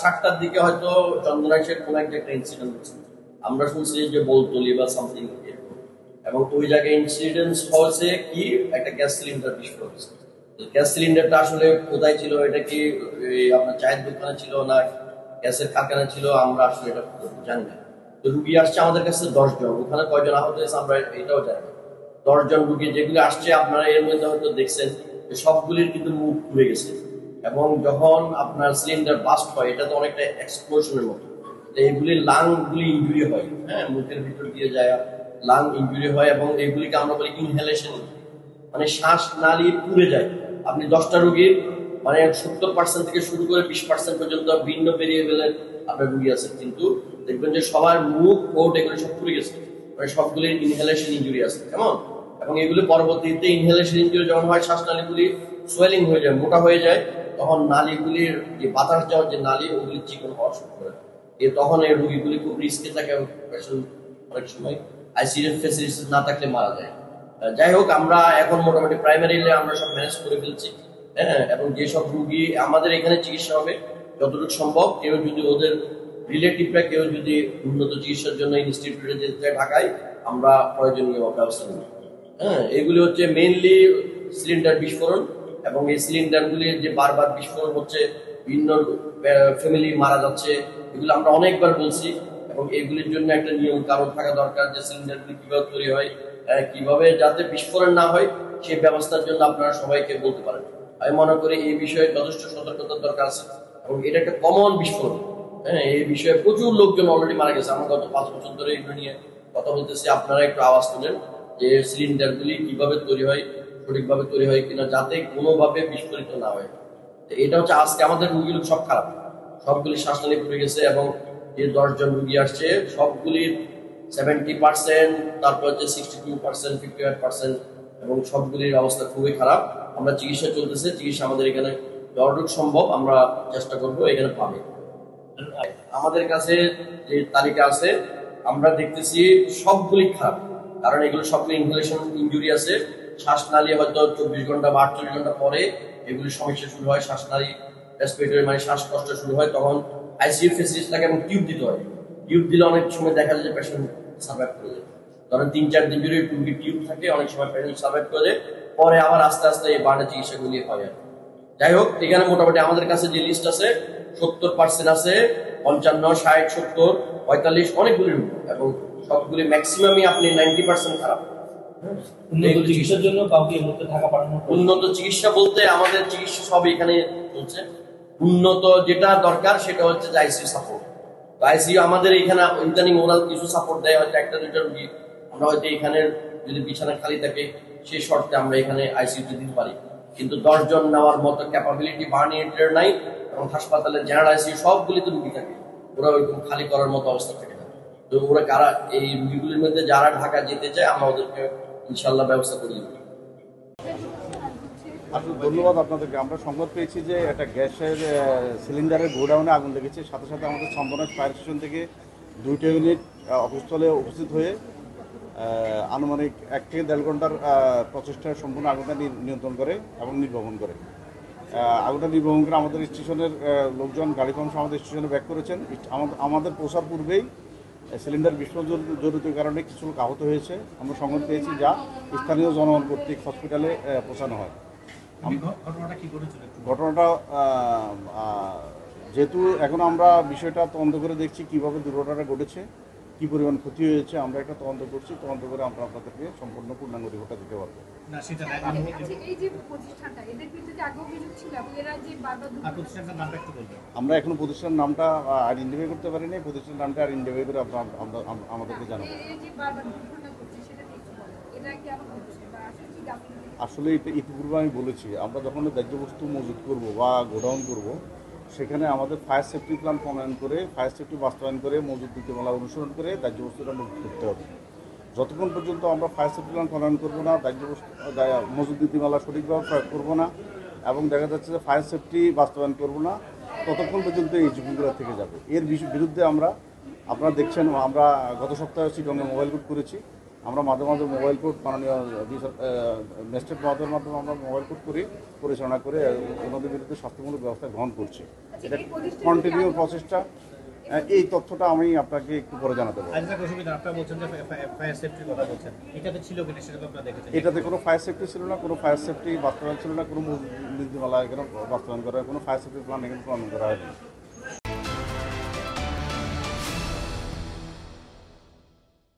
7টার দিকে হয়তো চন্দনাইশের কোনো একটা ইনসিডেন্ট হচ্ছে, আমরা শুনছি যে বলতলি বা সামথিং, এবং ওই জায়গায় ইনসিডেন্ট হয়েছে কি একটা গ্যাস সিলিন্ডার বিস্ফোরণ হয়েছে। গ্যাস সিলিন্ডারটা আসলে কোথায় ছিল, এটা কি আপনার চায়ের দোকানে ছিল না গ্যাসের কারখানা ছিল, আমরা আসলে এটা জানি না। তো রুগী আসছে আমাদের কাছে 10 জন, ওখানে কয়জন আহত হয়েছে আমরা এটাও জানি না। 10 জন রুগী যেগুলি আসছে আপনারা এর মধ্যে হয়তো দেখছেন সবগুলির কিন্তু মুখ খুলে গেছে, এবং যখন আপনার সিলিন্ডার বাস্ট হয় এটা তো অনেকটা এক্সপ্লোশনের মতো, এইগুলির লাংগুলি ইনজুরি হয়, হ্যাঁ, মুখের ভিতর দিয়ে যায় লাং ইনজুরি হয়, এবং এইগুলিকে আমরা বলি ইনহেলেশন, মানে শ্বাস নালী পুড়ে যায়। আপনি 10টা রোগীর মানে 70% থেকে শুরু করে 20% পর্যন্ত ভিন্ন ভেরিয়েবলের আপনার রুগী আছে, কিন্তু দেখবেন যে সবার মুখ ওট এগুলো সব পুড়ে গেছে, মানে সবগুলির ইনহেলেশন ইনজুরি আছে, কেমন। এবং এগুলি পরবর্তীতে ইনহেলেশন ইনজুরি যখন হয় শ্বাস নালীগুলি সোয়েলিং হয়ে যায়, মোটা হয়ে যায়, তখন নালীগুলির যে বাতাস যাওয়ার যে নালী ওগুলি চিকন হওয়া শুরু করে। তখন এই রোগীগুলি খুব রিস্কে থাকে, অনেক সময় আইসিইউ ফেসিলিটি না থাকলে মারা যায়। যাই হোক, আমরা এখন মোটামুটি প্রাইমারিলি আমরা সব ম্যানেজ করে ফেলছি, হ্যাঁ, এবং যেসব রুগী আমাদের এখানে চিকিৎসা হবে যতটুকু সম্ভব, কেউ যদি ওদের রিলেটিভরা কেউ যদি উন্নত চিকিৎসার জন্য ইনস্টিটিউটে যেতে চায় ঢাকায়, আমরা প্রয়োজনীয় ব্যবস্থা নেব। হ্যাঁ, এগুলি হচ্ছে মেইনলি সিলিন্ডার বিস্ফোরণ, এবং এই সিলিন্ডারগুলির যে বারবার বিস্ফোরণ হচ্ছে, ভিন্ন ফ্যামিলি মারা যাচ্ছে, এগুলো আমরা অনেকবার বলছি, এবং এগুলির জন্য একটা নিয়ম কারণ থাকা দরকার যে সিলিন্ডারগুলি কিভাবে তৈরি হয়, কিভাবে যাতে বিস্ফোরণ না হয় সেই ব্যবস্থার জন্য আপনারা সবাইকে বলতে পারেন। আমি মনে করি এই বিষয়ে যথেষ্ট সতর্কতার দরকার আছে, এবং এটা একটা কমন বিস্ফোরণ। হ্যাঁ, এই বিষয়ে প্রচুর লোকজন অলরেডি মারা গেছে। আমরা গত 5 বছর ধরে এগুলো নিয়ে কথা বলতেছি, আপনারা একটু আওয়াজ তুলেন যে সিলিন্ডারগুলি কিভাবে তৈরি হয়, সঠিকভাবে তৈরি হয় কিনা, যাতে কোনোভাবে বিস্ফোরিত না হয়। এটা হচ্ছে আজকে আমাদের রুগীগুলো সব খারাপ, সবগুলি শ্বাসনালী পড়ে গেছে, এবং যে 10 জন রুগী আসছে সবগুলির 70%, তারপর হচ্ছে 62%, 51%, এবং সবগুলির অবস্থা খুবই খারাপ। আমরা চিকিৎসা চলতেছে, চিকিৎসা আমাদের এখানে যতটুকু সম্ভব আমরা চেষ্টা করবো এখানে পাবে। আমাদের কাছে যে তালিকা আছে আমরা দেখতেছি সবগুলি খারাপ, কারণ এগুলো সবগুলি ইনহেলেশন ইনজুরি আছে। শ্বাসনালী হয়তো 24 ঘন্টা বা 48 ঘন্টা পরে এগুলি সমস্যা শুরু হয়, শ্বাসনালী রেসপিরেটরি মানে শ্বাসকষ্ট শুরু হয়, তখন আইসিইউ ফেসিলিটি লাগে এবং টিউব দিতে হয়। টিউব দিলে অনেক সময় দেখা যায় যে পেশেন্ট সার্ভাইভ করে যায়, ধরেন 3-4 দিন জুড়ে টিউব থাকে, অনেক সময় পেশেন্ট সার্ভাইভ করে যায়, পরে আবার আস্তে আস্তে এই বার্নের চিকিৎসাগুলি হয়। যাই হোক, এখানে মোটামুটি আমাদের কাছে যে লিস্ট আছে 70% আছে, 55, 60, 70, 45 অনেকগুলি রোগ, এবং সবগুলি ম্যাক্সিমামই আপনি 90% খারাপ। উন্নত চিকিৎসার জন্য কাউকে ঢাকা পাঠানো, উন্নত চিকিৎসা বলতে আমাদের চিকিৎসা সব এখানে চলছে। উন্নত যেটা দরকার সেটা হচ্ছে আইসিইউ সাপোর্ট। আইসিইউ আমাদের এখানে ইদানিং ওরা কিছু সাপোর্ট দেয়, হয়তো 1-2টা রোগী আমরা হয়তো এখানে যদি বিছানা খালি থাকে সেই শর্তে আমরা এখানে আইসিইউতে দিতে পারি, কিন্তু 10 জন নেওয়ার মতো ক্যাপাবিলিটি বার্নিয়েটের নাই, এবং হাসপাতালে জেনারেল আইসিইউ সবগুলিতে রুগী থাকে, ওরা ওইরকম খালি করার মতো অবস্থা থাকে না। তো ওরা কারা এই রুগীগুলির মধ্যে যারা ঢাকা যেতে চায় আমরা ওদেরকে ইনশাল্লাহ ব্যবস্থা করে দেব। আসলে ধন্যবাদ আপনাদেরকে। আমরা সংবাদ পেয়েছি যে একটা গ্যাসের সিলিন্ডারের গোডাউনে আগুন লেগেছে, সাথে সাথে আমাদের চন্দনাইশ ফায়ার স্টেশন থেকে 2টা ইউনিট অফিসস্থলে উপস্থিত হয়ে আনুমানিক 1 থেকে 1.5 ঘন্টার প্রচেষ্টায় সম্পূর্ণ আগুনটা নিয়ন্ত্রণ করে এবং নির্বাপন করে। আগুনটা নির্বাপন করে আমাদের স্টেশনের লোকজন গাড়ি কংস আমাদের স্টেশনে ব্যাক করেছেন। আমাদের পৌঁছার পূর্বেই সিলিন্ডার বিস্ফোরণ জনিত কারণে কিছু লোক আহত হয়েছে, আমরা সংবাদ পেয়েছি, যা স্থানীয় জনগণ কর্তৃক হসপিটালে পৌঁছানো হয়। ঘটনাটা যেহেতু এখন আমরা বিষয়টা তদন্ত করে দেখছি কিভাবে দুর্ঘটনাটা ঘটেছে, কি পরিমাণ ক্ষতি হয়েছে, আমরা একটা তদন্ত করছি, তদন্ত করে আমরা আপনাদেরকে সম্পূর্ণ পূর্ণাঙ্গ রিপোর্টটা দিতে পারবো। আমরা এখনো প্রতিষ্ঠানের নামটা আইডেন্টিফাই করতে পারিনি, প্রতিষ্ঠানের নামটা আইডেন্টিফাই করে আমাদেরকে জানাবো। আসলে এটা ইতিপূর্বে আমি বলেছি, আমরা যখন দাহ্যবস্তু মজুত করব বা গোডাউন করব, সেখানে আমাদের ফায়ার সেফটি প্ল্যান প্রণয়ন করে, ফায়ার সেফটি বাস্তবায়ন করে, মজুত নীতিমালা অনুসরণ করে দাহ্যবস্তুটা মজুত করতে হবে। যতক্ষণ পর্যন্ত আমরা ফায়ার সেফটি প্ল্যান প্রণয়ন করবো না, মজুত নীতিমালা সঠিকভাবে প্রয়োগ করবো না, এবং দেখা যাচ্ছে যে ফায়ার সেফটি বাস্তবায়ন করবো না, ততক্ষণ পর্যন্ত এই ঝুঁকিগুলো থেকে যাবে। এর বিরুদ্ধে আপনারা দেখছেন, আমরা গত সপ্তাহে চিটংয়ে মোবাইল কোর্ট করেছি, আমরা মাঝে মাঝে মোবাইল কোর্ট মাননীয় ম্যাজিস্ট্রেট মহোদয়ের মাধ্যমে আমরা মোবাইল কোর্ট পরিচালনা করে ওনাদের বিরুদ্ধে শাস্তিমূলক ব্যবস্থা গ্রহণ করছি। এটা কন্টিনিউ প্রসেসটা। এই তথ্যটা আমি আপনাকে একটু পরে জানাতে পারবো। আপনারা বলছেন যে ফায়ার সেফটির কথা বলছেন, এটাতে ছিল কিনা সেটা আপনারা দেখেছেন? এটাতে কোনো ফায়ার সেফটি ছিল না, কোনো ফায়ার সেফটি বাস্তবায়ন ছিল না, কোনো নীতিমালা এখানে বাস্তবায়ন করার কোনো ফায়ার সেফটি প্ল্যান এখানে প্রণয়ন করা হয়নি।